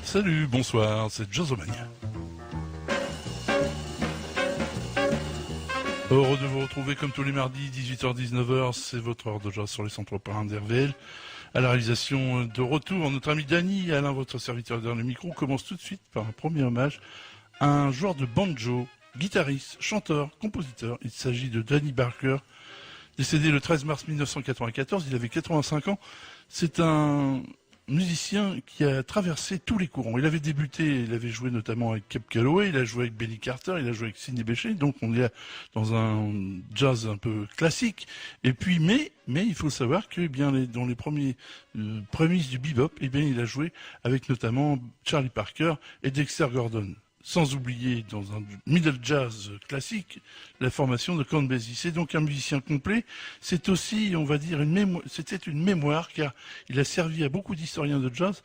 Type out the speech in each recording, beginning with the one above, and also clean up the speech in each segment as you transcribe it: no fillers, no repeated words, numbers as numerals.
Salut, bonsoir, c'est Jazzomania. Heureux de vous retrouver comme tous les mardis, 18h-19h, c'est votre heure de jazz sur les 103.1 d'RVL. À la réalisation de retour, notre ami Danny, Alain, votre serviteur derrière le micro, commence tout de suite par un premier hommage à un joueur de banjo, guitariste, chanteur, compositeur. Il s'agit de Danny Barker, décédé le 13 mars 1994, il avait 85 ans. C'est un musicien qui a traversé tous les courants. Il avait débuté, il avait joué notamment avec Cab Calloway, il a joué avec Benny Carter, il a joué avec Sidney Bechet, donc on est dans un jazz un peu classique. Et puis, mais il faut savoir que dans les prémices du bebop, il a joué avec notamment Charlie Parker et Dexter Gordon. Sans oublier, dans un middle jazz classique, la formation de Count Basie. C'est donc un musicien complet. C'est aussi, on va dire, c'était une mémoire, car il a servi à beaucoup d'historiens de jazz,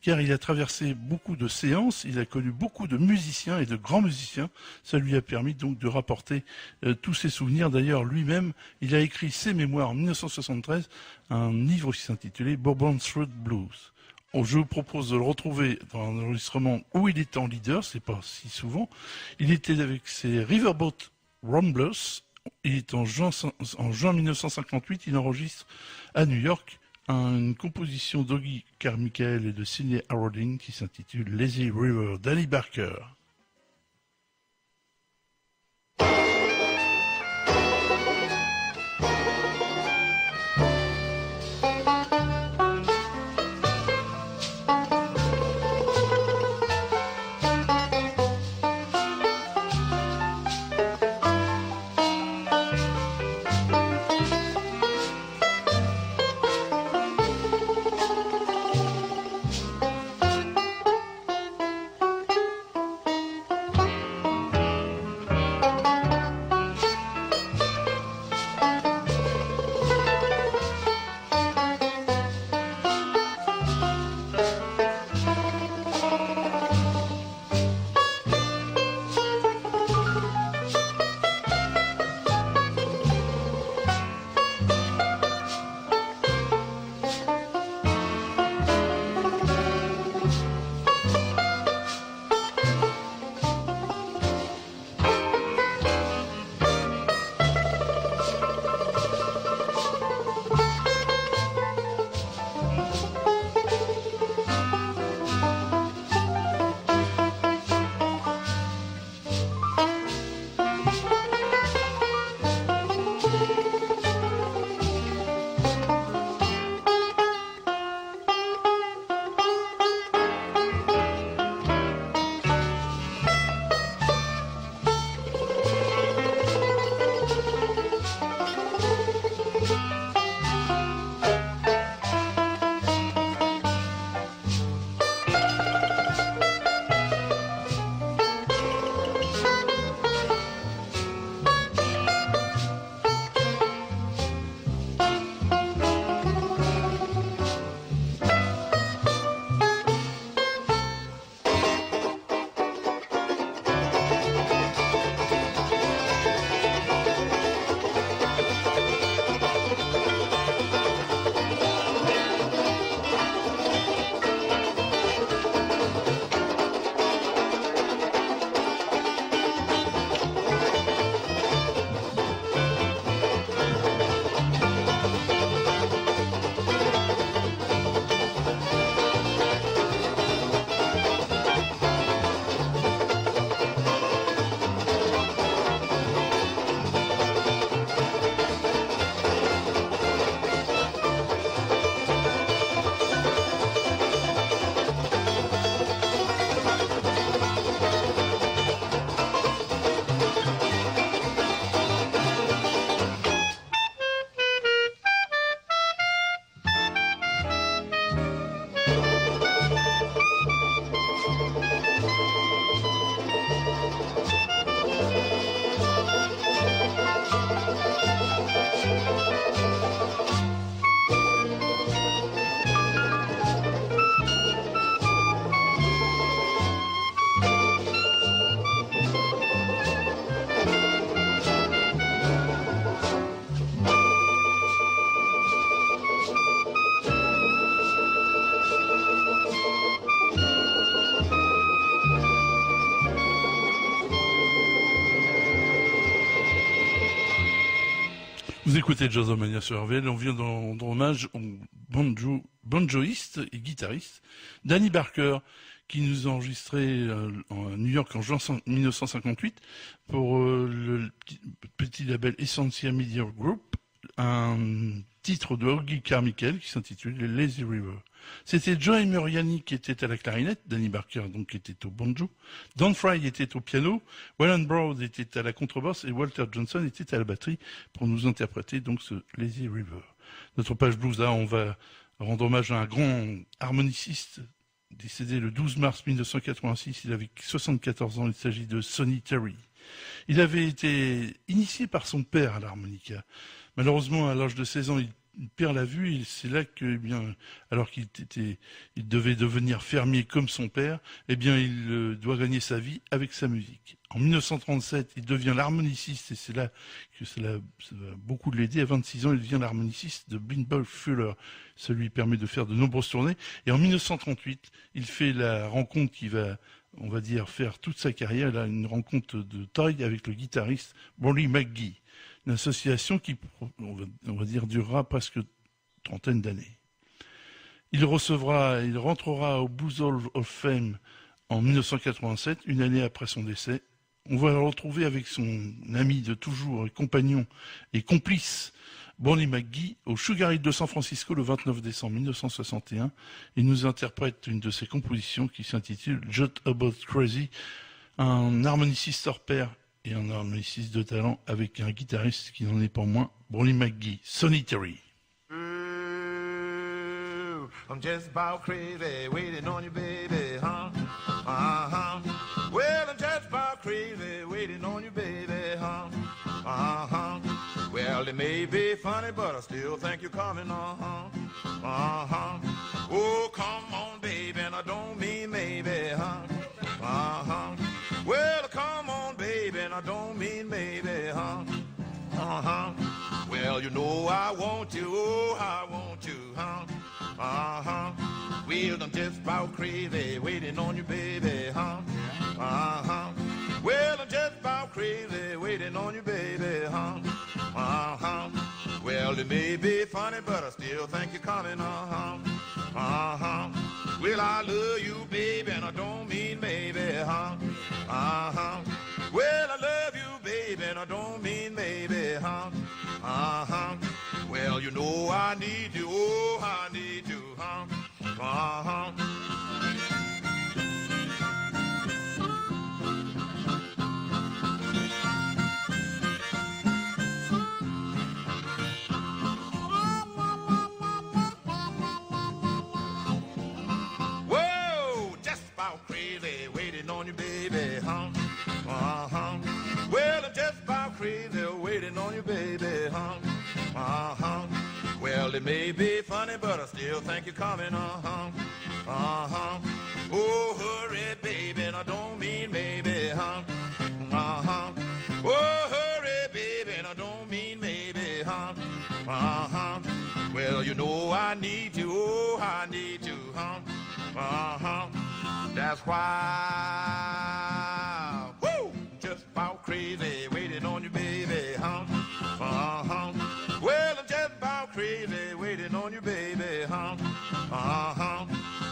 car il a traversé beaucoup de séances, il a connu beaucoup de musiciens et de grands musiciens. Ça lui a permis donc de rapporter tous ses souvenirs. D'ailleurs, lui-même, il a écrit ses mémoires en 1973, un livre qui s'intitulait Bourbon Street Blues. Je vous propose de le retrouver dans un enregistrement où il était en leader, c'est pas si souvent. Il était avec ses Riverboat Ramblers. Il est en juin 1958, il enregistre à New York une composition d'Oggy Carmichael et de Sidney Harding qui s'intitule Lazy River, Danny Barker. Vous écoutez Jazzomania sur RVL, on vient de rendre hommage au banjoiste et guitariste Danny Barker, qui nous a enregistré à New York en juin 1958 pour le petit label Essentia Media Group, un titre de Hoagy Carmichael qui s'intitule Lazy River. C'était Joe Muriani qui était à la clarinette, Danny Barker donc qui était au banjo, Don Fry était au piano, Waylon Brown était à la contrebasse et Walter Johnson était à la batterie pour nous interpréter donc ce Lazy River. Notre page blues, là, on va rendre hommage à un grand harmoniciste décédé le 12 mars 1986, il avait 74 ans, il s'agit de Sonny Terry. Il avait été initié par son père à l'harmonica. Malheureusement, à l'âge de 16 ans, il perd la vue et c'est là que, alors qu'il devait devenir fermier comme son père, il doit gagner sa vie avec sa musique. En 1937, il devient l'harmoniciste et c'est là que ça va beaucoup l'aider. À 26 ans, il devient l'harmoniciste de Blind Boy Fuller. Ça lui permet de faire de nombreuses tournées. Et en 1938, il fait la rencontre qui va, on va dire, faire toute sa carrière. Là, une rencontre de taille avec le guitariste Brody McGee. Une association qui, on va dire, durera presque trentaine d'années. Il rentrera au Blues Hall of Fame en 1987, une année après son décès. On va le retrouver avec son ami de toujours, compagnon et complice, Brody McGee, au Sugar Hill de San Francisco le 29 décembre 1961. Il nous interprète une de ses compositions qui s'intitule Just About Crazy, un harmoniciste hors pair et un harmoniciste de talent avec un guitariste qui n'en est pas moins, Brody McGee, Sonny Terry. I'm just about crazy, waiting on you, baby, huh? Uh-huh. Well, I'm just about crazy, waiting on you, baby, huh? Uh-huh. Well, it may be funny, but I still think you're coming, uh-huh. Uh-huh. Oh, come on, baby, and I don't mean maybe, huh? Uh-huh. Well, come on, baby, and I don't mean maybe, huh? Uh-huh. Well, you know I want you, oh, I want you, huh? Uh-huh. Well, I'm just about crazy, waiting on you, baby, huh? Uh-huh. Well, I'm just about crazy, waiting on you, baby, huh? Uh-huh. Well, it may be funny, but I still think you're coming, uh-huh. Uh-huh. Well, I love you, baby, and I don't mean maybe, huh? Uh-huh. Well, I love you, baby, and I don't mean maybe, huh? Uh-huh. Well, you know I need you, oh, I need you, huh? Uh-huh. Whoa, just about crazy, waiting on you, baby, huh? Uh-huh. Well, I'm just about crazy, waiting on you, baby, huh? Uh-huh. Well, it may be funny, but I still think you're coming, uh-huh. Uh-huh. Oh, hurry, baby, and I don't mean maybe, huh? Uh-huh. Oh, hurry, baby, and I don't mean maybe, huh? Uh-huh. Well, you know I need you, oh, I need you, huh? Uh-huh. That's why, woo, just about crazy, waiting on you, baby, huh? Uh-huh. Well, I'm just about crazy, waiting on you, baby, huh? Uh-huh.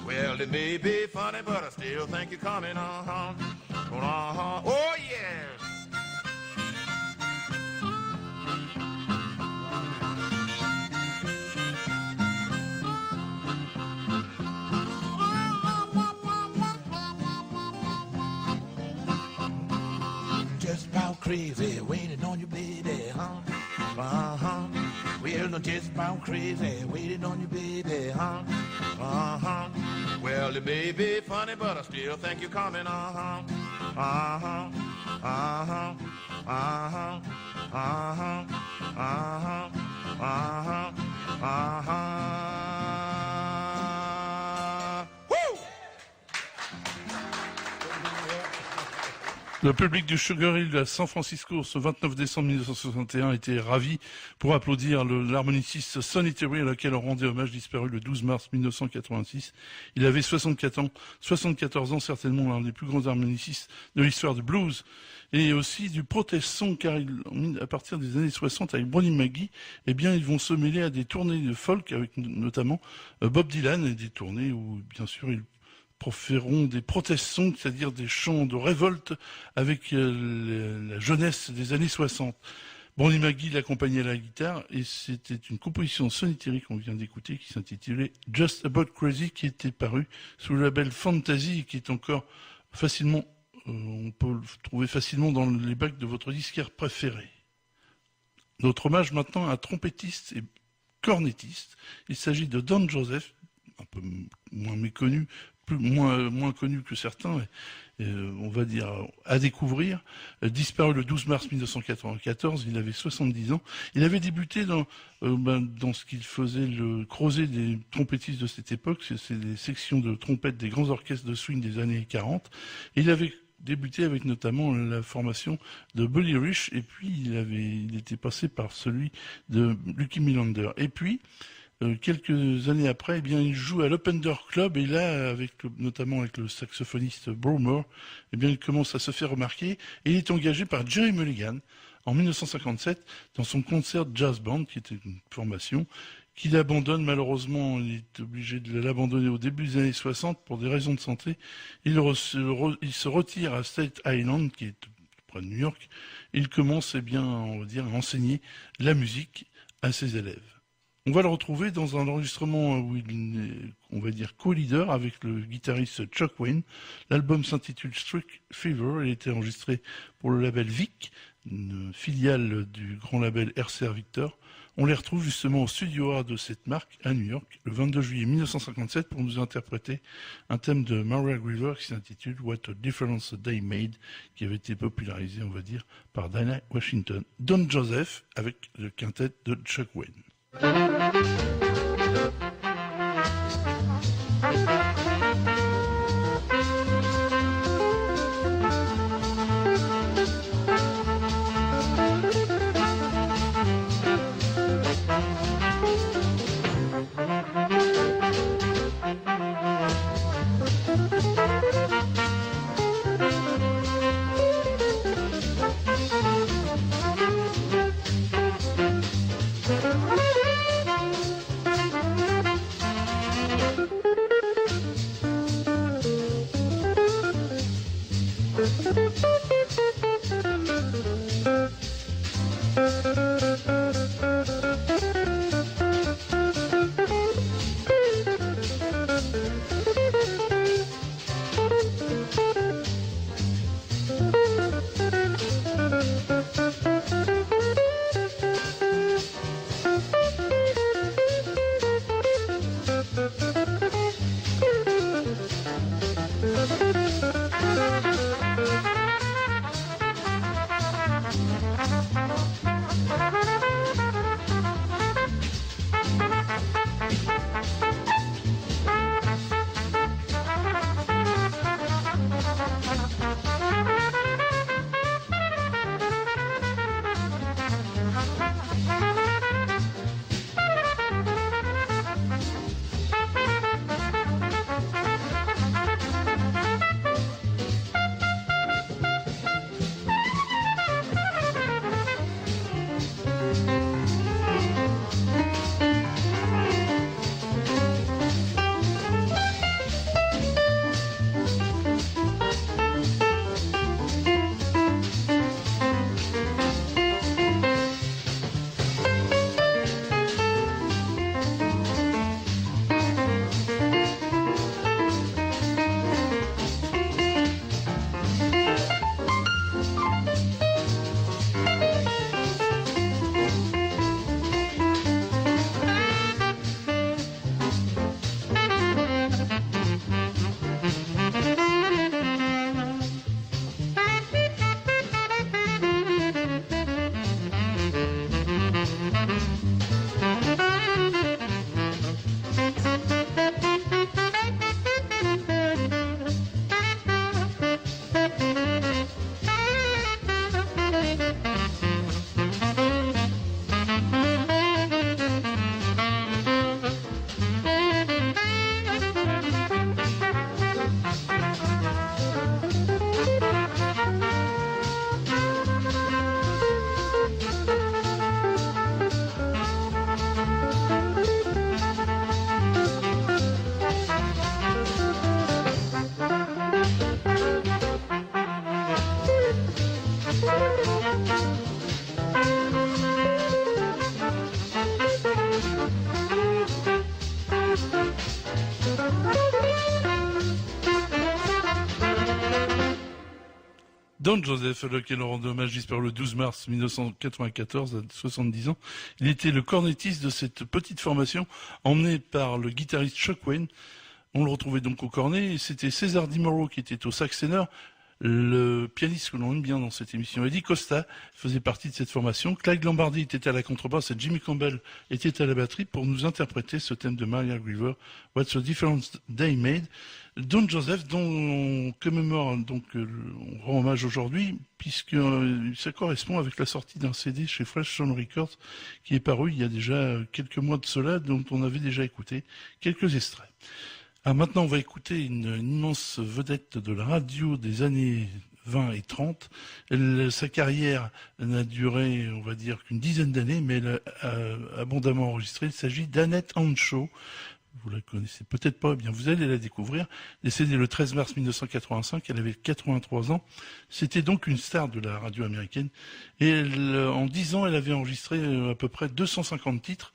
Well, it may be funny, but I still think you're coming, uh-huh. Uh-huh. Oh, yeah. Just about crazy, waiting on you, baby, huh? Uh-huh. Well, I'm just about crazy, waiting on you, baby, huh? Uh-huh. Well, it may be funny, but I still think you're coming, uh-huh. Uh-huh. Uh-huh. Uh-huh. Uh-huh. Uh-huh. Uh-huh. Uh-huh. Woo! Le public du Sugar Hill à San Francisco ce 29 décembre 1961 était ravi pour applaudir l'harmoniciste Sonny Terry, à laquelle on rendait hommage, disparu le 12 mars 1986. Il avait 74 ans, certainement l'un des plus grands harmonicistes de l'histoire du blues et aussi du protest song, car à partir des années 60 avec Brownie McGhee, eh bien ils vont se mêler à des tournées de folk avec notamment Bob Dylan, et des tournées où bien sûr ils proféreront des protest songs, c'est-à-dire des chants de révolte avec la jeunesse des années 60. Brownie McGhee l'accompagnait à la guitare et c'était une composition de Sonny Terry qu'on vient d'écouter qui s'intitulait Just About Crazy, qui était paru sous le label Fantasy et qui est encore facilement, on peut le trouver facilement dans les bacs de votre disquaire préféré. Notre hommage maintenant à un trompettiste et cornettiste. Il s'agit de Don Joseph, un peu moins méconnu, moins connu que certains, on va dire à découvrir, disparu le 12 mars 1994, il avait 70 ans. Il avait débuté dans ce qu'il faisait le creuset des trompettistes de cette époque, c'est des sections de trompettes des grands orchestres de swing des années 40. Et il avait débuté avec notamment la formation de Buddy Rich, et puis il était passé par celui de Lucky Millinder. Et puis, quelques années après, eh bien, il joue à l'Opender Club, et là, notamment avec le saxophoniste Bromer, eh bien, il commence à se faire remarquer, et il est engagé par Jerry Mulligan en 1957 dans son concert jazz band, qui était une formation qu'il abandonne. Malheureusement, il est obligé de l'abandonner au début des années 60 pour des raisons de santé. Il se retire à State Island, qui est près de New York. Il commence, eh bien, on va dire, à enseigner la musique à ses élèves. On va le retrouver dans un enregistrement où il est, on va dire, co-leader avec le guitariste Chuck Wayne. L'album s'intitule Street Fever. Il a été enregistré pour le label Vic, une filiale du grand label RCA Victor. On les retrouve justement au studio A de cette marque à New York le 22 juillet 1957 pour nous interpréter un thème de Mariah Griever qui s'intitule What a Difference a Day Made, qui avait été popularisé, on va dire, par Dinah Washington. Don Joseph avec le quintet de Chuck Wayne. Don Joseph, lequel on rend hommage, j'espère, le 12 mars 1994, à 70 ans. Il était le cornettiste de cette petite formation, emmené par le guitariste Chuck Wayne. On le retrouvait donc au cornet, et c'était César Di Mauro qui était au sax ténor. Le pianiste que l'on aime bien dans cette émission, Eddie Costa, faisait partie de cette formation. Clyde Lombardi était à la contrebasse et Jimmy Campbell était à la batterie pour nous interpréter ce thème de Maria Griever, What's the Difference They Made. Don Joseph, dont on commémore, donc on rend hommage aujourd'hui, puisque ça correspond avec la sortie d'un CD chez Fresh Sound Records, qui est paru il y a déjà quelques mois de cela, dont on avait déjà écouté quelques extraits. Ah, maintenant, on va écouter une immense vedette de la radio des années 20 et 30. Sa carrière n'a duré, on va dire, qu'une dizaine d'années, mais elle a abondamment enregistré. Il s'agit d'Annette Hanshaw. Vous la connaissez peut-être pas, eh bien vous allez la découvrir. Décédée le 13 mars 1985, elle avait 83 ans. C'était donc une star de la radio américaine. Et en 10 ans, elle avait enregistré à peu près 250 titres.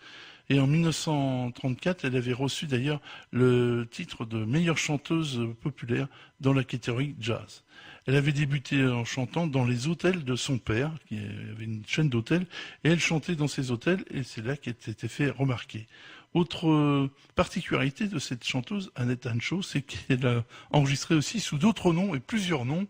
Et en 1934, elle avait reçu d'ailleurs le titre de meilleure chanteuse populaire dans la catégorie jazz. Elle avait débuté en chantant dans les hôtels de son père, qui avait une chaîne d'hôtels, et elle chantait dans ces hôtels, et c'est là qu'elle s'était fait remarquer. Autre particularité de cette chanteuse, Annette Hanshaw, c'est qu'elle a enregistré aussi sous d'autres noms, et plusieurs noms.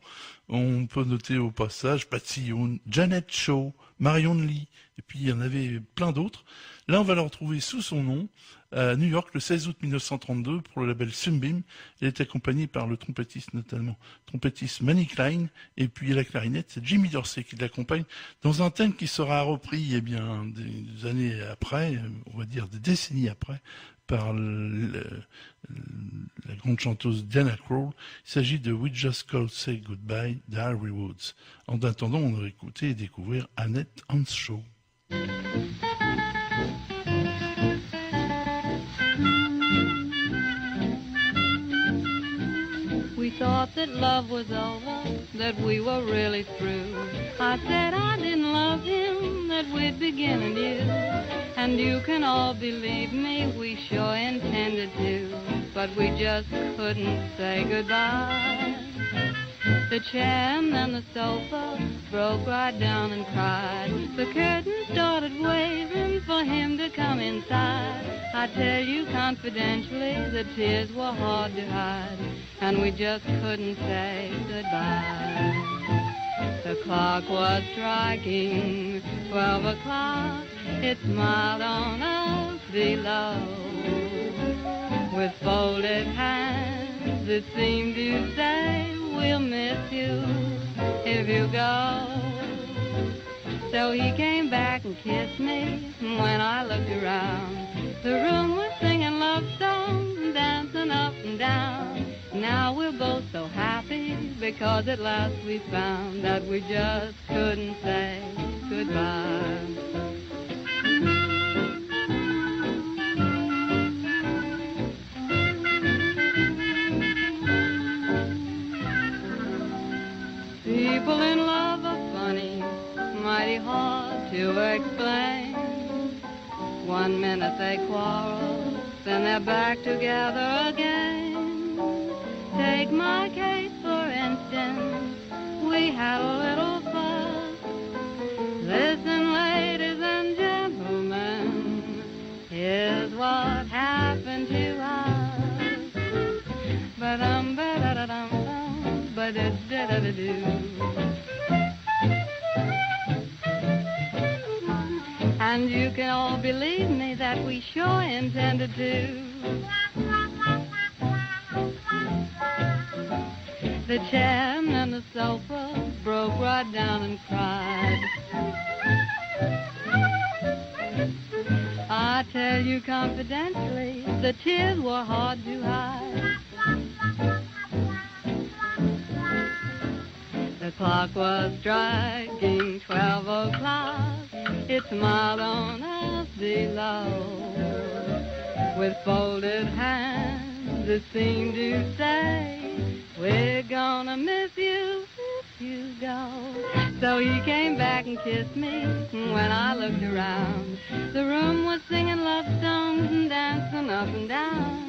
On peut noter au passage Patsy Yoon, Janet Shaw, Marion Lee, et puis il y en avait plein d'autres. Là, on va la retrouver sous son nom à New York le 16 août 1932 pour le label Sunbeam. Elle est accompagnée par le trompettiste Manny Klein, et puis à la clarinette, c'est Jimmy Dorsey qui l'accompagne dans un thème qui sera repris des années après, on va dire des décennies après, par la grande chanteuse Diana Krall. Il s'agit de We Just Called Say Goodbye d'Harry Woods. En attendant, on va écouter et découvrir Annette Hanshaw. We thought that love was over, that we were really through. I said I didn't love him, that we'd begin anew. And you can all believe me, we sure intended to, but we just couldn't say goodbye. The chair and then the sofa broke right down and cried. The curtain started waving for him to come inside. I tell you confidentially, the tears were hard to hide, and we just couldn't say goodbye. The clock was striking 12 o'clock. It smiled on us below. With folded hands, it seemed to say, we'll miss you if you go. So he came back and kissed me. When I looked around, the room was singing love songs and dancing up and down. Now we're both so happy because at last we found that we just couldn't say goodbye. People in love are funny, mighty hard to explain. One minute they quarrel, then they're back together again. Take my case for instance, we had a little fuss. Listen, ladies and gentlemen, here's what happened to us. Ba-dum-ba-da-da-dum-dum, ba-da-da-da-da-doo. And you can all believe me that we sure intended to. The chair and the sofa broke right down and cried. I tell you confidentially, the tears were hard to hide. The clock was striking 12 o'clock. It smiled on us below. With folded hands, it seemed to say, we're gonna miss you if you go. So he came back and kissed me. When I looked around, the room was singing love songs and dancing up and down.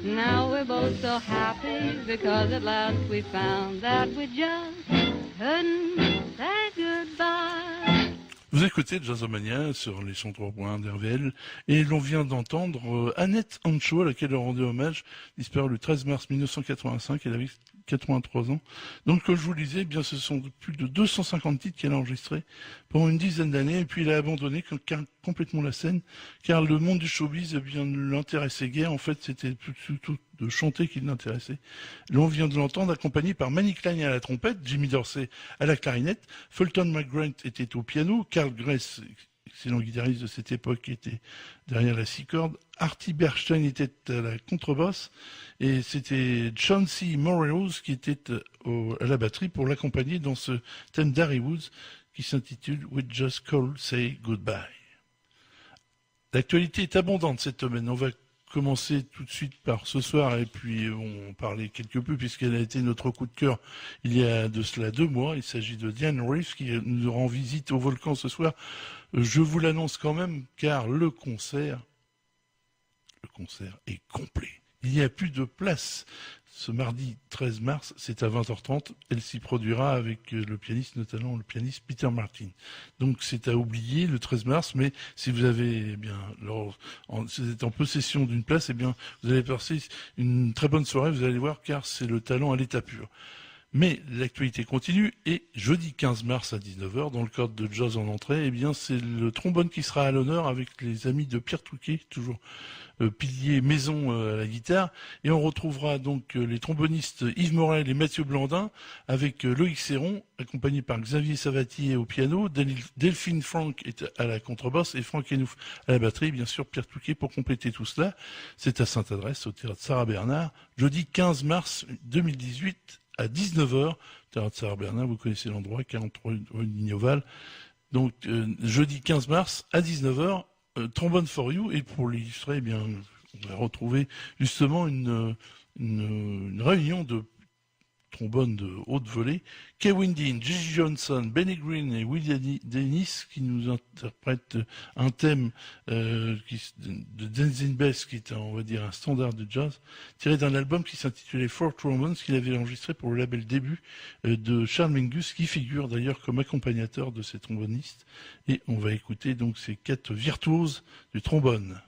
Now we're both so happy because at last we found that we just couldn't say goodbye. Vous écoutez Jazzomania sur les 103.1 d'RVL et l'on vient d'entendre Annette Ancho, à laquelle on rendait hommage, disparue le 13 mars 1985, elle avait 83 ans. Donc, comme je vous le disais, eh bien, ce sont plus de 250 titres qu'elle a enregistrés pendant une dizaine d'années, et puis elle a abandonné complètement la scène, car le monde du showbiz, eh bien, ne l'intéressait guère. En fait, c'était plutôt de chanter qui l'intéressait. L'on vient de l'entendre, accompagné par Manny Klein à la trompette, Jimmy Dorsey à la clarinette, Fulton McGrath était au piano, Carl Grace, excellent guitariste de cette époque, était derrière la 6 cordes, Artie Bernstein était à la contrebasse, et c'était Chauncey Morehouse qui était à la batterie pour l'accompagner dans ce thème d'Harry Woods qui s'intitule We Just Call Say Goodbye. L'actualité est abondante cette semaine. On va commencer tout de suite par ce soir, et puis on parlait quelque peu puisqu'elle a été notre coup de cœur il y a de cela 2 mois. Il s'agit de Diane Reeves qui nous rend visite au Volcan ce soir. Je vous l'annonce quand même, car le concert est complet. Il n'y a plus de place. Ce mardi 13 mars, c'est à 20h30. Elle s'y produira avec le pianiste, notamment le pianiste Peter Martin. Donc c'est à oublier le 13 mars, mais si vous avez, eh bien, si vous êtes en possession d'une place, eh bien, vous allez passer une très bonne soirée, vous allez voir, car c'est le talent à l'état pur. Mais l'actualité continue, et jeudi 15 mars à 19h, dans le cadre de Jazz en entrée, eh bien, c'est le trombone qui sera à l'honneur avec les amis de Pierre Touquet, toujours pilier maison à la guitare, et on retrouvera donc les trombonistes Yves Morel et Mathieu Blandin avec Loïc Serron, accompagné par Xavier Savatier au piano, Delphine Franck est à la contrebasse et Franck Enouf à la batterie, bien sûr Pierre Touquet pour compléter tout cela. C'est à Sainte-Adresse, au théâtre Sarah-Bernard, jeudi 15 mars 2018 à 19h, théâtre Sarah-Bernard, vous connaissez l'endroit, 43 rue Lignoval. Donc jeudi 15 mars à 19h, Trombone for You, et pour l'illustrer, eh bien, on va retrouver justement une réunion de trombones de haute volée. Kevin Dean, Gigi Johnson, Benny Green et Willie Dennis qui nous interprètent un thème de Dancing Bass, qui est, on va dire, un standard de jazz, tiré d'un album qui s'intitulait Four Trombones, qu'il avait enregistré pour le label Début de Charles Mingus, qui figure d'ailleurs comme accompagnateur de ces trombonistes. Et on va écouter donc ces 4 virtuoses du trombone.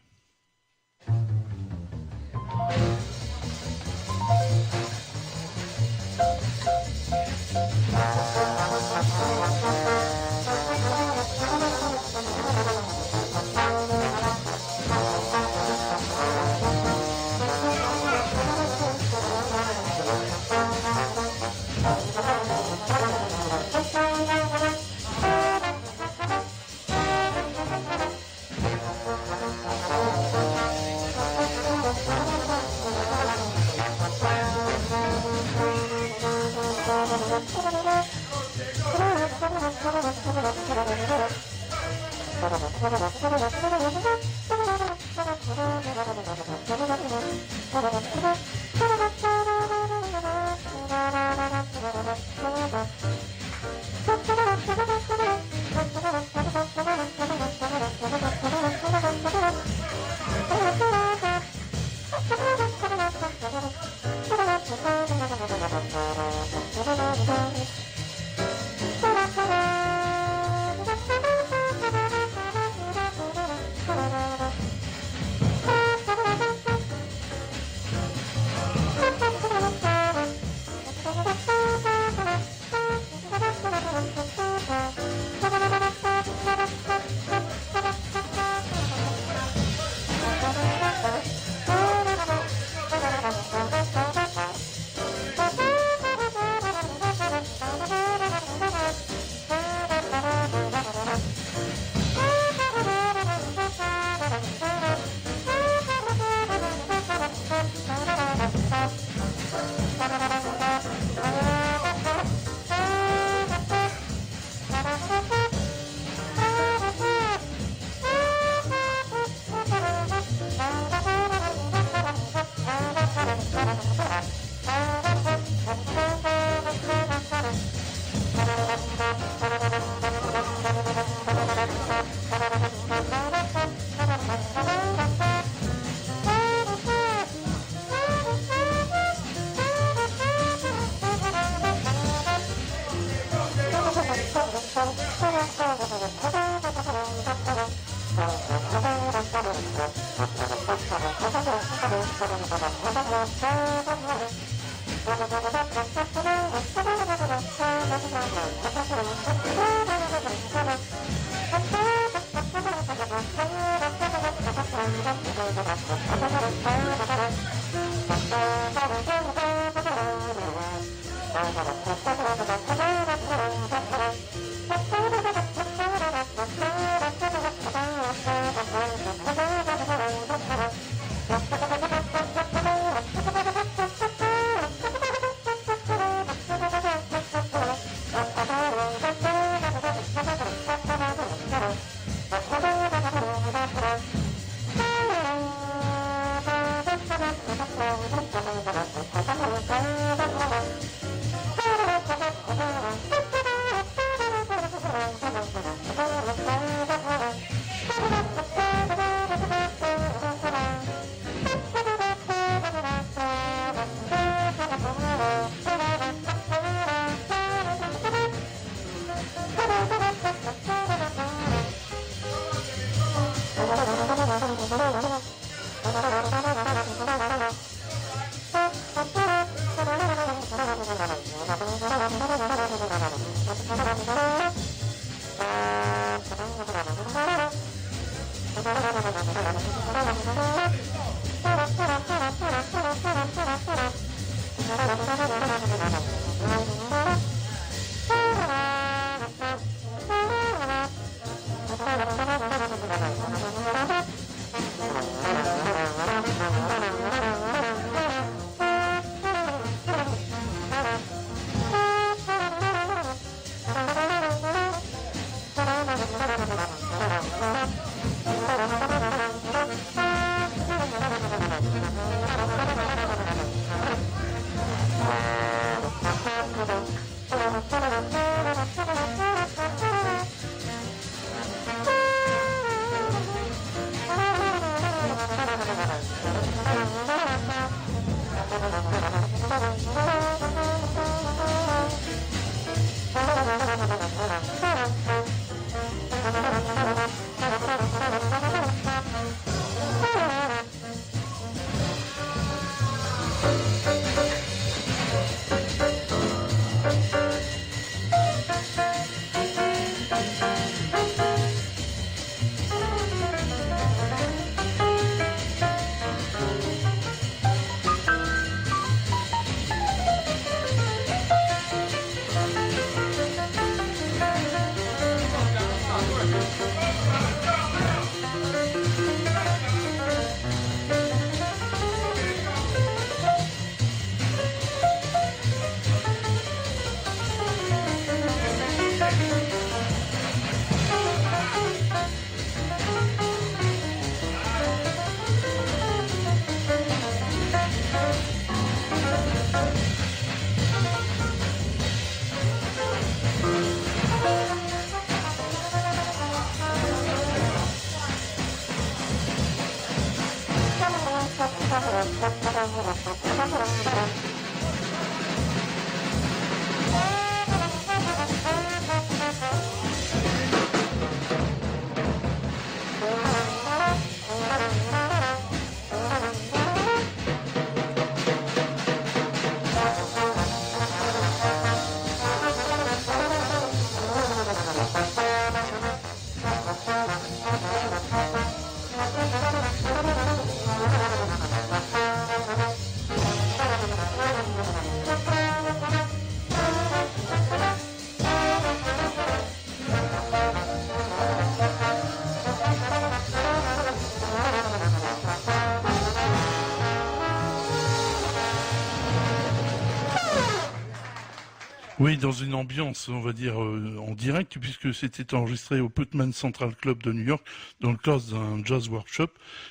Oui, dans une ambiance, on va dire, en direct, puisque c'était enregistré au Putman Central Club de New York, dans le cadre d'un jazz workshop.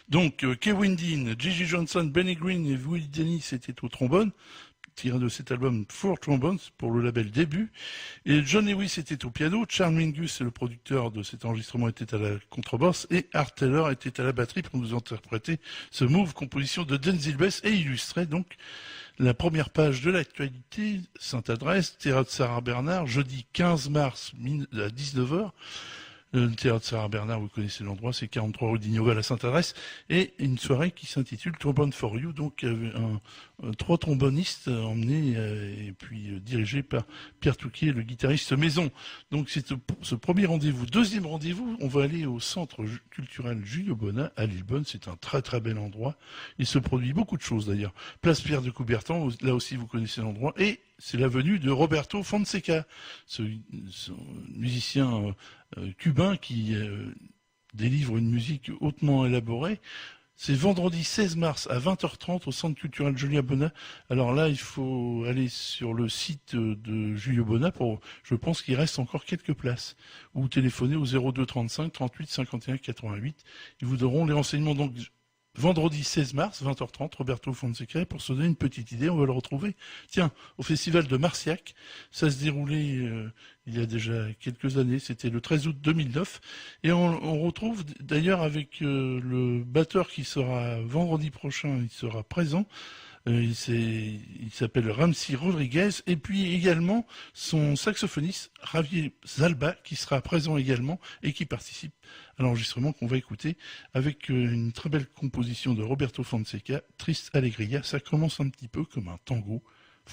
Donc, Kevin Dean, Gigi Johnson, Benny Green et Willie Dennis étaient au trombone, tiré de cet album Four Trombones pour le label Début. Et John Lewis était au piano, Charles Mingus, le producteur de cet enregistrement, était à la contrebasse, et Art Taylor était à la batterie pour nous interpréter ce move, composition de Denzil Bass, et illustrer donc la première page de l'actualité. Sainte-Adresse, Théâtre Sarah Bernard, jeudi 15 mars à 19h. Le théâtre Sarah Bernard, vous connaissez l'endroit, c'est 43 rue d'Ignoval à Sainte-Adresse, et une soirée qui s'intitule Trombone for You, donc trois trombonistes emmenés et puis dirigés par Pierre Touquier, le guitariste maison. Donc c'est ce premier rendez-vous. Deuxième rendez-vous, on va aller au centre culturel Jules Aubenas à Lillebonne. C'est un très très bel endroit. Il se produit beaucoup de choses d'ailleurs. Place Pierre de Coubertin, là aussi vous connaissez l'endroit, et c'est la venue de Roberto Fonseca, ce musicien cubain qui délivre une musique hautement élaborée. C'est vendredi 16 mars à 20h30 au Centre culturel Jules Aubenas. Alors là, il faut aller sur le site de Jules Aubenas je pense qu'il reste encore quelques places. Ou téléphoner au 02 35 38 51 88. Ils vous donneront les renseignements. Donc, vendredi 16 mars, 20h30, Roberto Fonseca. Pour se donner une petite idée, on va le retrouver, tiens, au festival de Marciac. Ça se déroulait il y a déjà quelques années, c'était le 13 août 2009. Et on retrouve d'ailleurs avec le batteur qui sera vendredi prochain, il sera présent. Il s'appelle Ramsey Rodriguez, et puis également son saxophoniste Javier Zalba qui sera présent également et qui participe à l'enregistrement qu'on va écouter avec une très belle composition de Roberto Fonseca, Triste Alegria. Ça commence un petit peu comme un tango.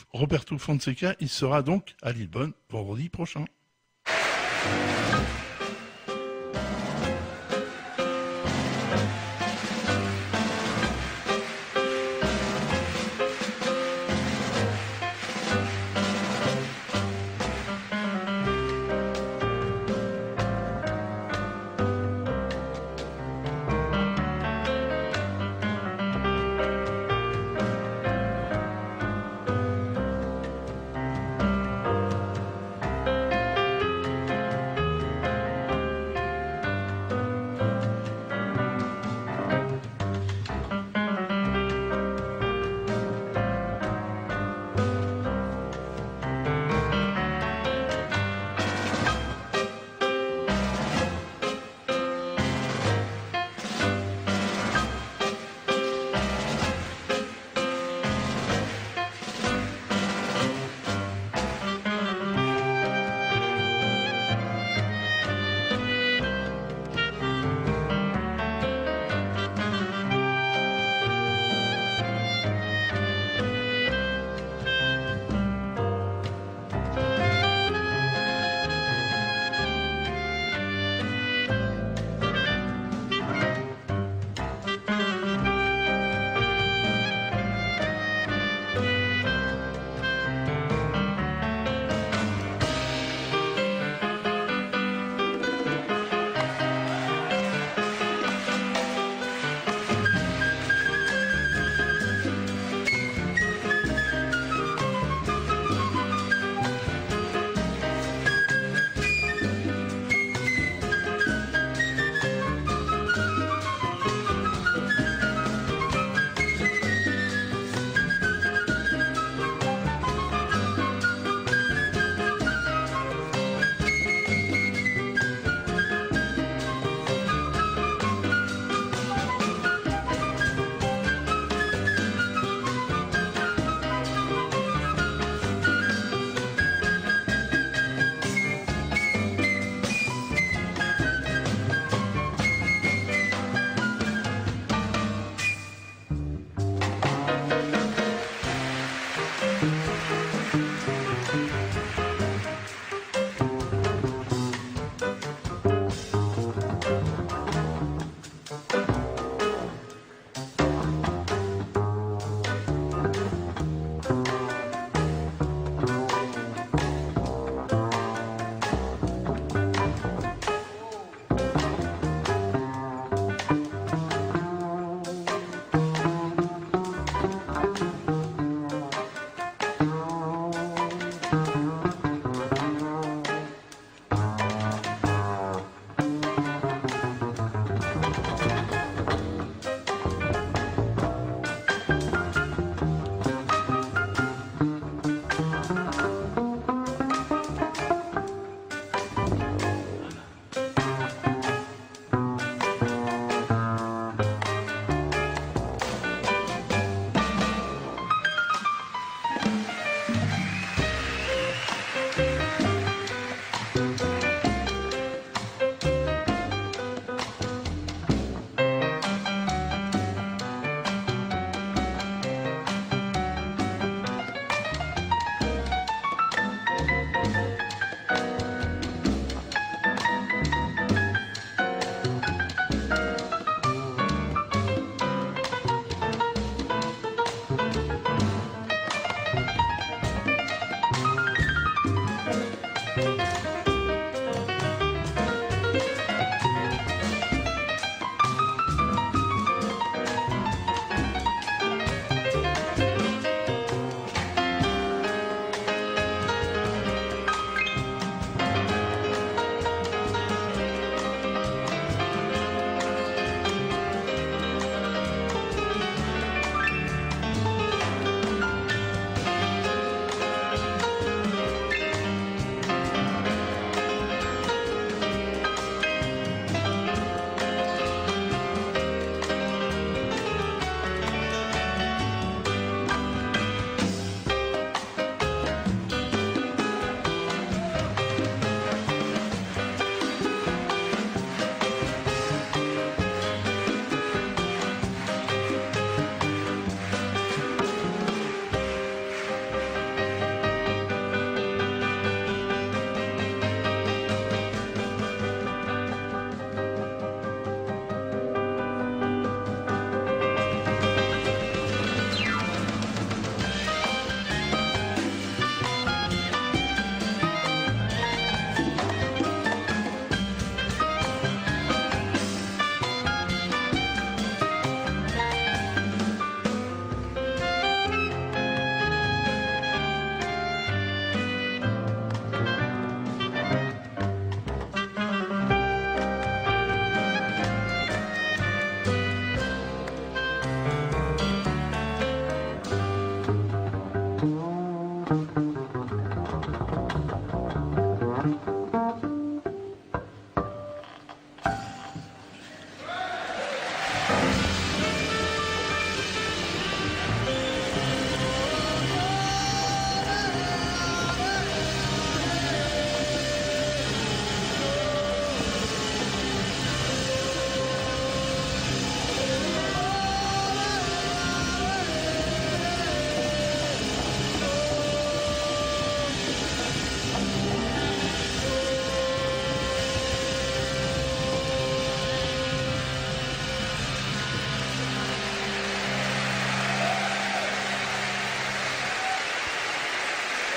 Roberto Fonseca, il sera donc à Lillebonne vendredi prochain.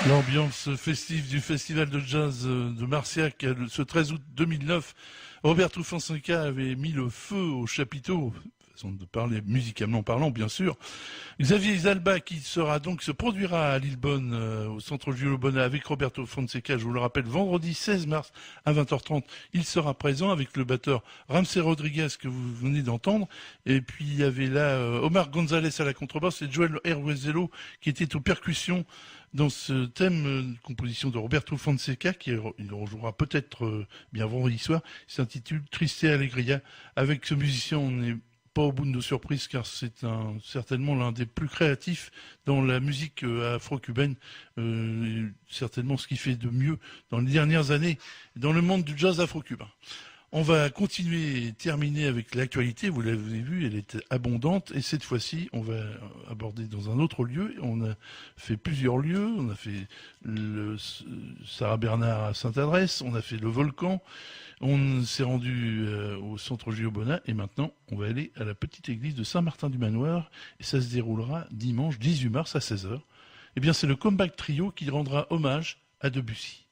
L'ambiance festive du festival de jazz de Marciac ce 13 août 2009. Roberto Fonseca avait mis le feu au chapiteau, façon de parler musicalement parlant bien sûr. Xavier Zalba qui se produira à Lillebonne au centre Giulio Bona avec Roberto Fonseca, je vous le rappelle, vendredi 16 mars à 20h30. Il sera présent avec le batteur Ramsey Rodriguez que vous venez d'entendre. Et puis il y avait là Omar Gonzalez à la contrebasse et Joel Herwezello qui était aux percussions dans ce thème composition de Roberto Fonseca, il rejouera peut-être bien vendredi soir. Il s'intitule Triste et Alegria. Avec ce musicien, on n'est pas au bout de nos surprises, car c'est certainement l'un des plus créatifs dans la musique afro-cubaine. Certainement ce qu'il fait de mieux dans les dernières années dans le monde du jazz afro-cubain. On va continuer et terminer avec l'actualité. Vous l'avez vu, elle est abondante. Et cette fois-ci, on va aborder dans un autre lieu. On a fait plusieurs lieux. On a fait le Sarah Bernard à Sainte-Adresse. On a fait le Volcan. On s'est rendu au centre Giulio Bona. Et maintenant, on va aller à la petite église de Saint-Martin-du-Manoir. Et ça se déroulera dimanche 18 mars à 16h. Eh bien, c'est le Comeback Trio qui rendra hommage à Debussy.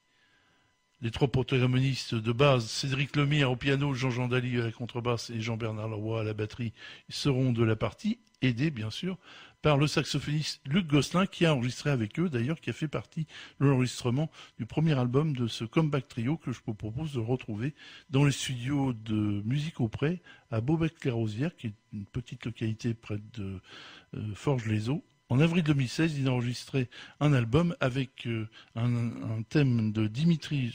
Les trois protagonistes de base, Cédric Lemire au piano, Jean-Jean Daly à la contrebasse et Jean-Bernard Leroy à la batterie, seront de la partie, aidés bien sûr par le saxophoniste Luc Gosselin qui a enregistré avec eux, d'ailleurs qui a fait partie de l'enregistrement du premier album de ce Comeback Trio que je vous propose de retrouver dans les studios de Musique Auprès à Beaubec-les-Rosières, qui est une petite localité près de Forges-les-Eaux. En avril 2016, il a enregistré un album avec un thème de Dimitri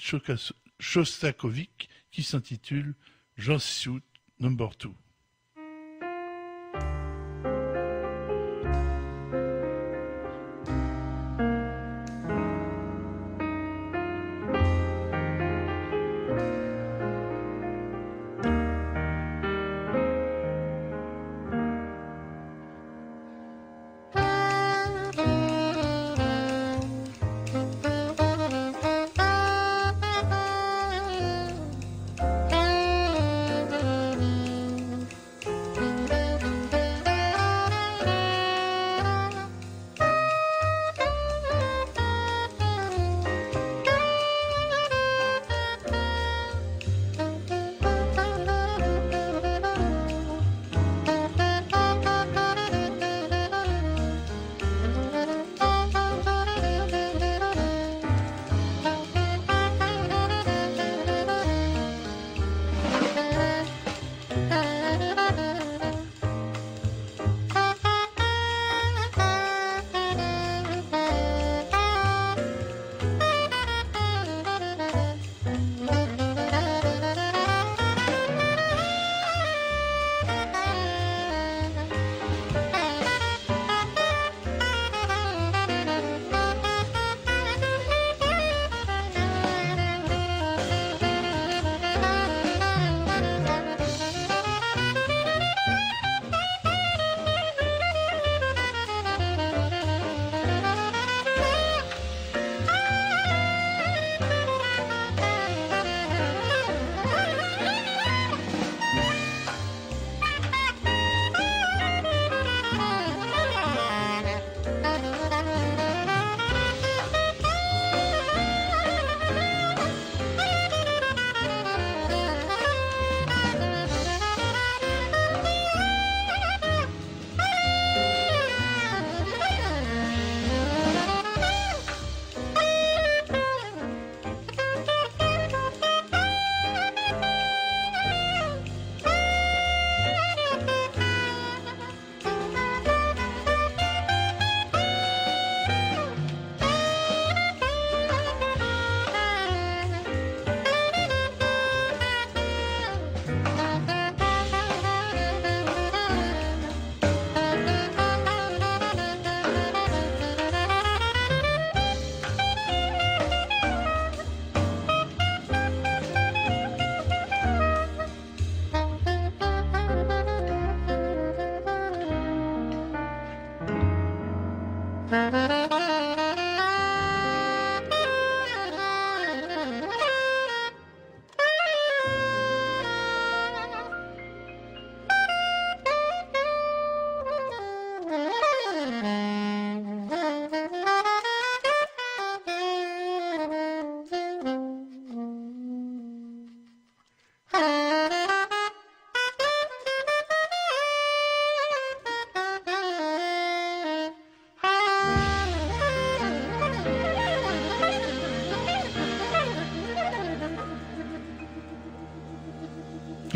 Shostakovich qui s'intitule Just Suit No. 2.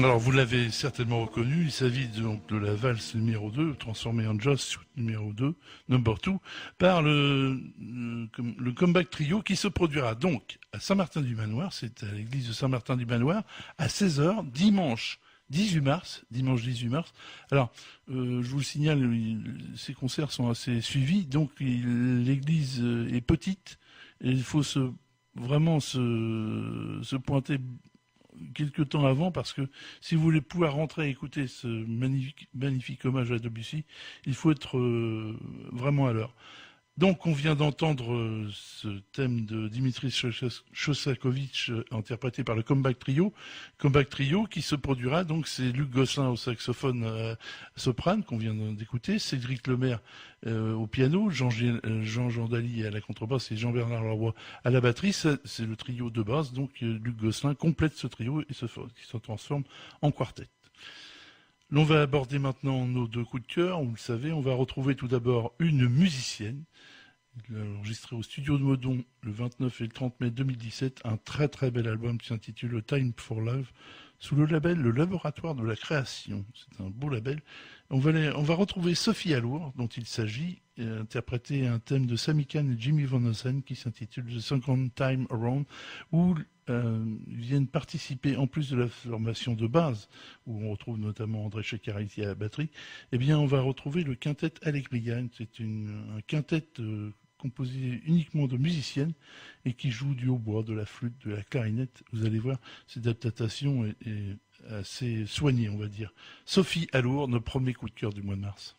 Alors, vous l'avez certainement reconnu, il s'agit donc de la valse numéro 2, transformée en jazz suite numéro 2, number 2, par le comeback trio qui se produira donc à Saint-Martin-du-Manoir, c'est à l'église de Saint-Martin-du-Manoir, à 16h, dimanche 18 mars. Alors, je vous le signale, ces concerts sont assez suivis, donc l'église est petite, et il faut vraiment se pointer quelque temps avant, parce que si vous voulez pouvoir rentrer et écouter ce magnifique hommage à Debussy, il faut être vraiment à l'heure. Donc, on vient d'entendre ce thème de Dimitri Shostakovich interprété par le Comeback Trio qui se produira. Donc, c'est Luc Gosselin au saxophone soprane qu'on vient d'écouter, Cédric Lemaire au piano, Jean Gendali à la contrebasse et Jean-Bernard Leroy à la batterie. C'est le trio de base. Donc, Luc Gosselin complète ce trio et qui se transforme en quartet. L'on va aborder maintenant nos deux coups de cœur. Vous le savez, on va retrouver tout d'abord une musicienne. Il a enregistré au studio de Meudon le 29 et le 30 mai 2017 un très très bel album qui s'intitule Time for Love sous le label Le Laboratoire de la Création. C'est un beau label. On va retrouver Sophie Allour, dont il s'agit, interpréter un thème de Sammy Cahn et Jimmy Van Ossen qui s'intitule The Second Time Around, où viennent participer, en plus de la formation de base, où on retrouve notamment André Ceccariti à la batterie, eh bien on va retrouver le quintet Allegria. C'est un quintet composé uniquement de musiciennes et qui joue du hautbois, de la flûte, de la clarinette. Vous allez voir, cette adaptation est assez soignée, on va dire. Sophie Allour, notre premier coup de cœur du mois de mars.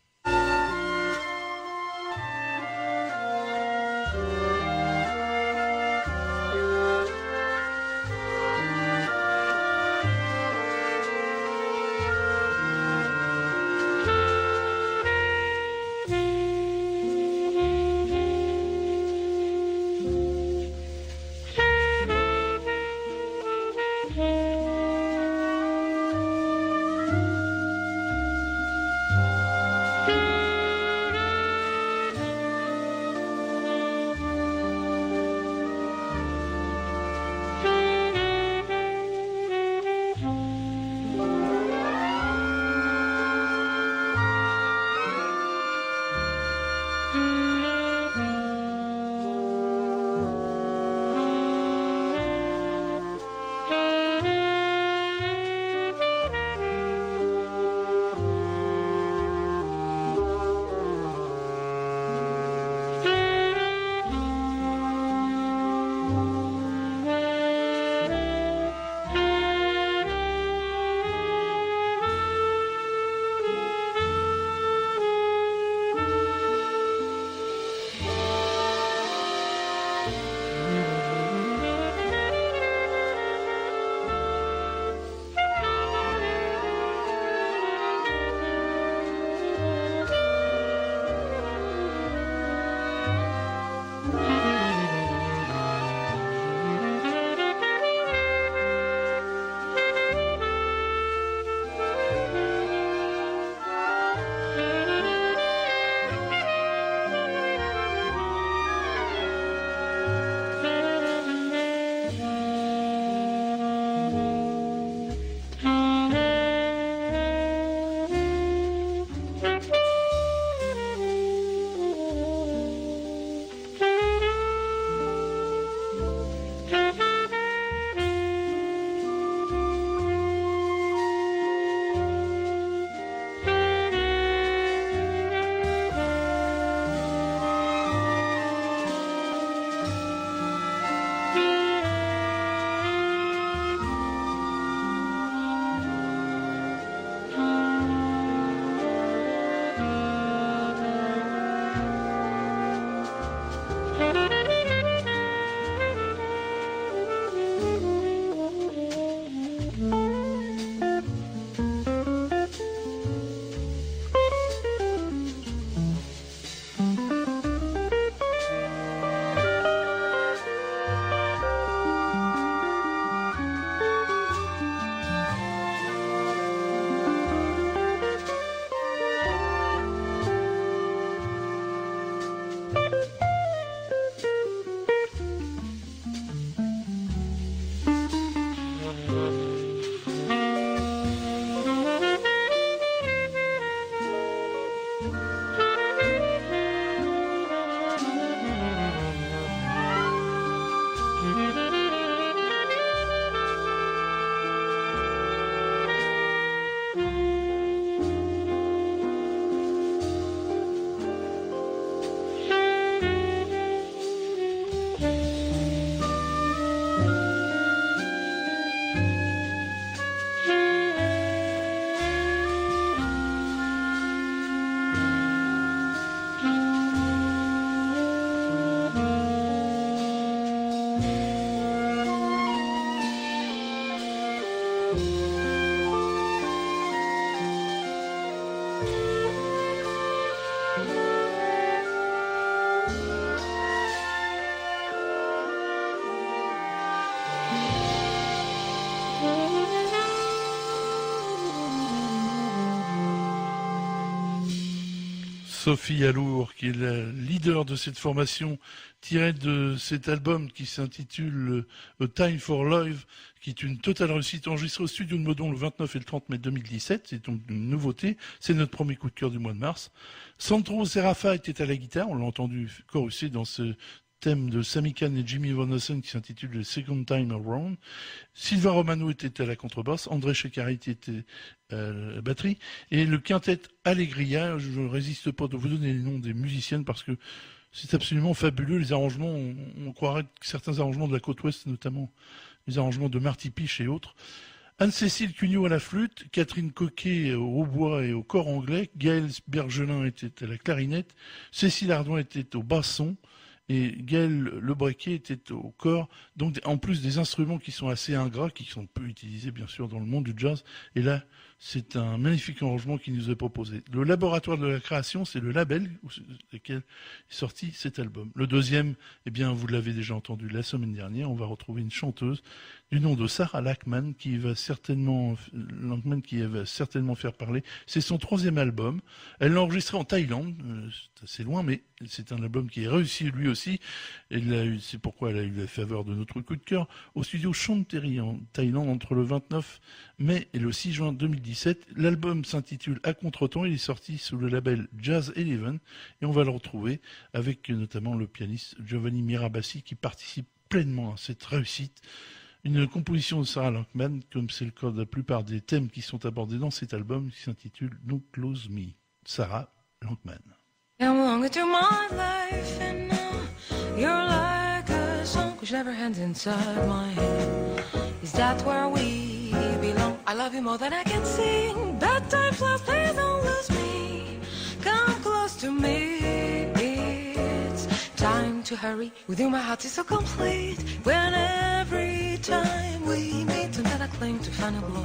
Sophie Alour, qui est la leader de cette formation, tirée de cet album qui s'intitule A Time for Love, qui est une totale réussite, enregistrée au studio de Meudon le 29 et le 30 mai 2017. C'est donc une nouveauté. C'est notre premier coup de cœur du mois de mars. Sandro Seraffa était à la guitare. On l'a entendu chorusser dans ce thème de Sammy Kahn et Jimmy Van Ossen qui s'intitule The Second Time Around. Sylvain Romano était à la contrebasse, André Ceccariti était à la batterie, et le quintet Allegria. Je ne résiste pas de vous donner les noms des musiciennes parce que c'est absolument fabuleux. Les arrangements, on croirait que certains arrangements de la côte ouest, notamment les arrangements de Marty Piche et autres. Anne-Cécile Cugnot à la flûte, Catherine Coquet au hautbois et au cor anglais, Gaël Bergelin était à la clarinette, Cécile Ardouin était au basson, et Gaël Lebrequet était au cor, donc en plus des instruments qui sont assez ingrats, qui sont peu utilisés bien sûr dans le monde du jazz, et là c'est un magnifique arrangement qui nous est proposé. Le laboratoire de la création, c'est le label lequel est sorti cet album. Le deuxième, eh bien vous l'avez déjà entendu la semaine dernière, on va retrouver une chanteuse du nom de Sarah Lachman qui va certainement faire parler. C'est son troisième album. Elle l'a enregistré en Thaïlande, c'est assez loin, mais c'est un album qui est réussi lui aussi. C'est pourquoi elle a eu la faveur de notre coup de cœur au studio Chanteri en Thaïlande entre le 29 mai et le 6 juin 2017. L'album s'intitule À Contretemps. Il est sorti sous le label Jazz Eleven et on va le retrouver avec notamment le pianiste Giovanni Mirabassi qui participe pleinement à cette réussite. Une composition de Sarah Lachman, comme c'est le cas de la plupart des thèmes qui sont abordés dans cet album, qui s'intitule Don't Close Me. Sarah Lachman. Long into my life and now you're like a song which never ends inside my head. Is that where we belong? I love you more than I can sing. Bad times last, please don't lose me. Come close to me. It's time to hurry. With you my heart is so complete. When every time we meet, that I claim to find a glow.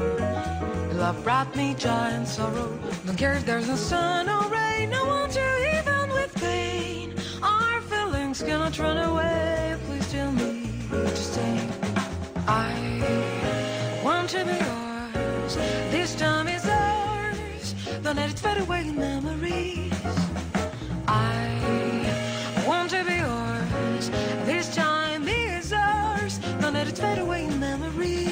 Your love brought me joy and sorrow. Don't care if there's no sun or rain. I want you even with pain. Our feelings cannot run away. Please tell me to stay. I want to be yours. This time is ours. Don't let it fade away in memories. I want to be yours. This time is ours. Don't let it fade away in memories.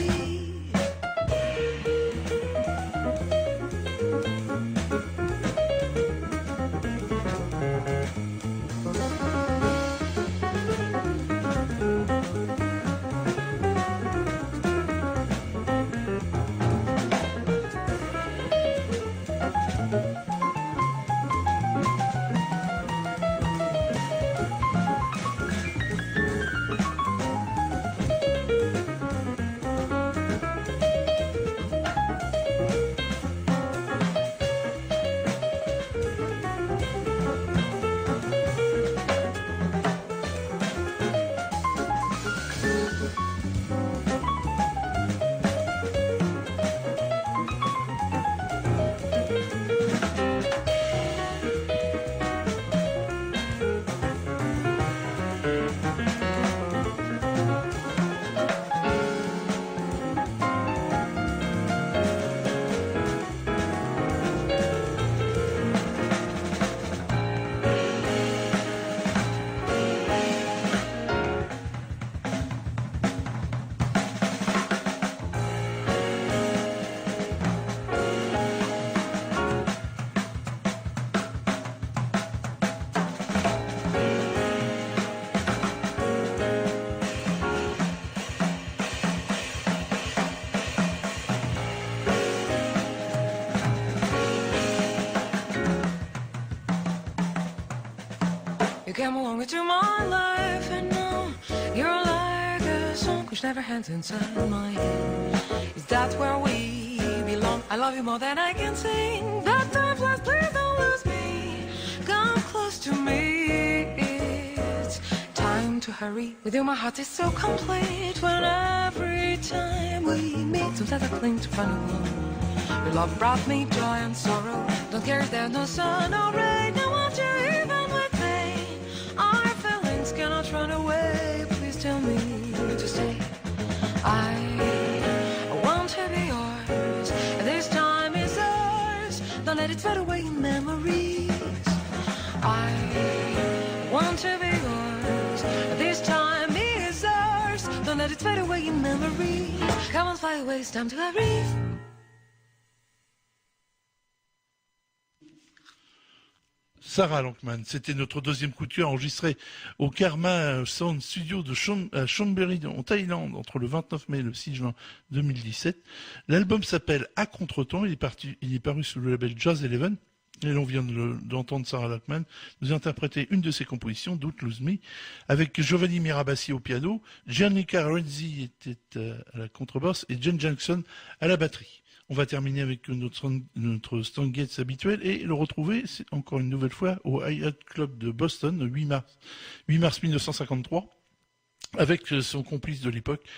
You came along into my life and now you're like a song which never ends inside my head. Is that where we belong? I love you more than I can sing. That time flies, please don't lose me. Come close to me. It's time to hurry. With you my heart is so complete. When every time we meet, so that I cling to find a glow. Your love brought me joy and sorrow. Don't care if there's no sun or rain. I want you even with pain. Our feelings cannot run away. Please tell me to stay. I want to be yours. This time is ours. Don't let it fade away in memories. want to be yours. This time is ours. Don't let it fade away in memory. Come on, fly away, it's time to hurry. Sarah Lankman, c'était notre deuxième coup de cœur enregistré au Karma Sound Studio de Chonburi en Thaïlande entre le 29 mai et le 6 juin 2017. L'album s'appelle À Contretemps, il est paru sous le label Jazz Eleven. Et l'on vient d'entendre Sarah Lankman nous interpréter une de ses compositions, Don't Lose Me, avec Giovanni Mirabassi au piano, Gianluca Renzi était à la contrebasse et Jen Jackson à la batterie. On va terminer avec notre Stan Getz habituel et le retrouver encore une nouvelle fois au Hi-Hat Club de Boston, le 8 mars 1953, avec son complice de l'époque,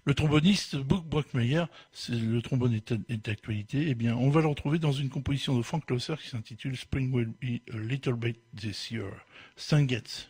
le tromboniste Buck Brockmeyer. Le trombone est d'actualité. Eh bien, on va le retrouver dans une composition de Frank Loesser qui s'intitule Spring Will Be a Little Bit This Year. Stan Getz.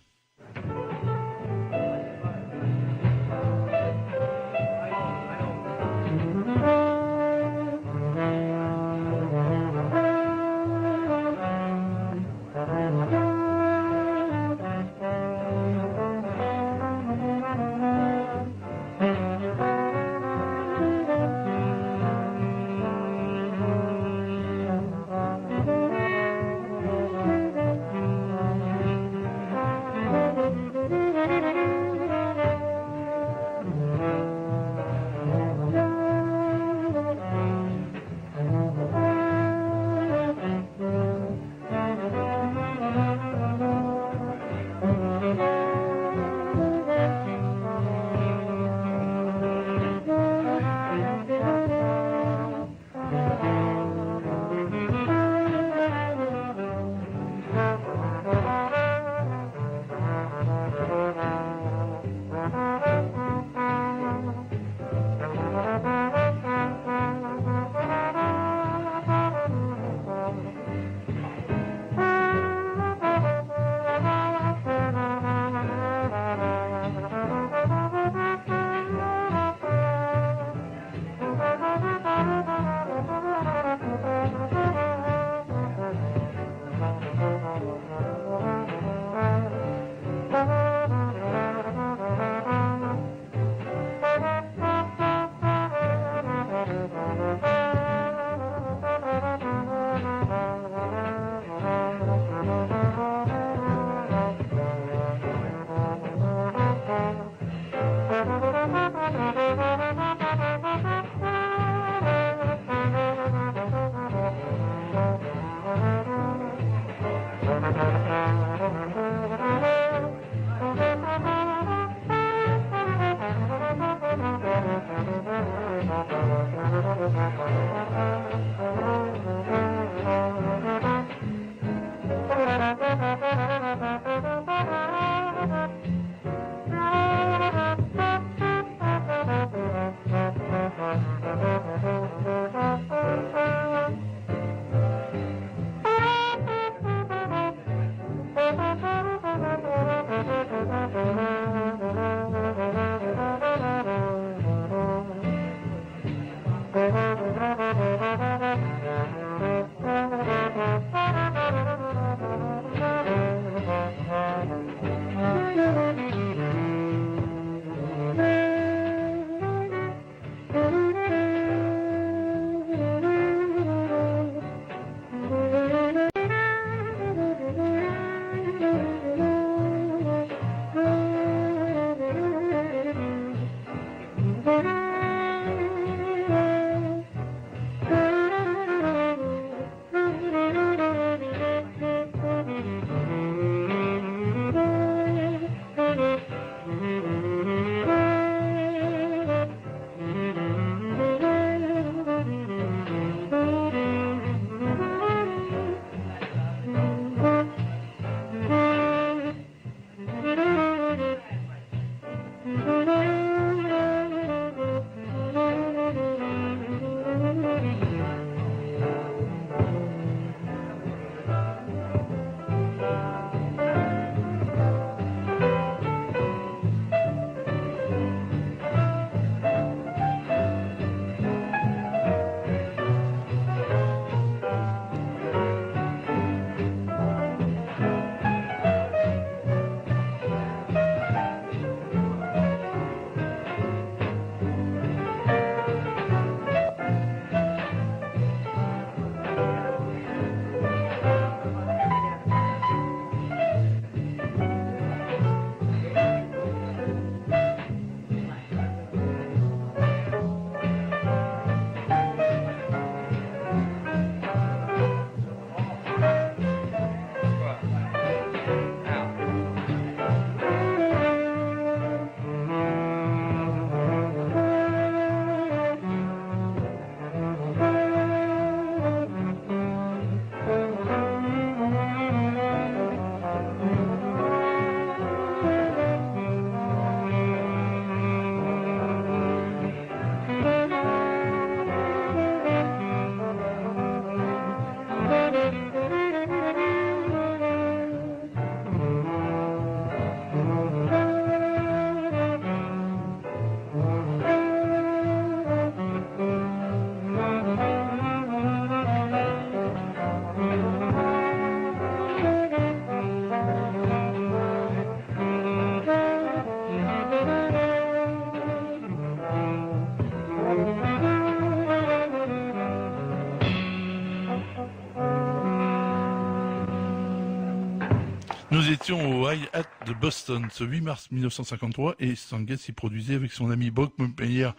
étions au Hi-Hat de Boston ce 8 mars 1953 et Stan Getz y produisait avec son ami Brock Meyer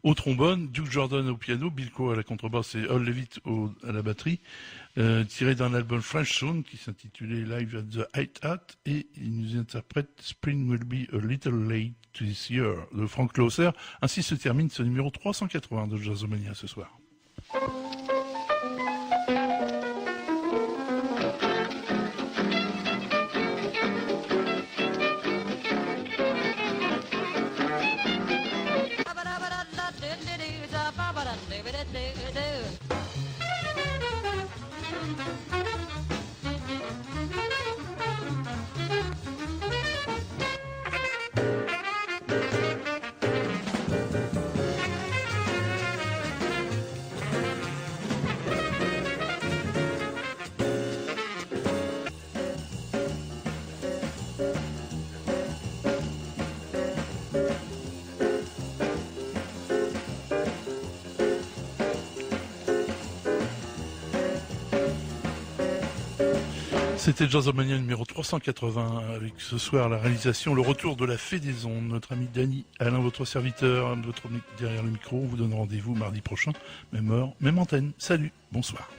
au trombone, Duke Jordan au piano, Bill Coe à la contrebasse et Hal Levitt à la batterie, tiré d'un album French Sound qui s'intitulait Live at the Hi-Hat, et il nous interprète Spring Will Be a Little Late This Year de Frank Loesser. Ainsi se termine ce numéro 380 de Jazzomania ce soir. C'était Jazzomania numéro 380 avec ce soir la réalisation, le retour de la fée des ondes, notre ami Dany Alain, votre serviteur, derrière le micro. On vous donne rendez-vous mardi prochain, même heure, même antenne. Salut, bonsoir.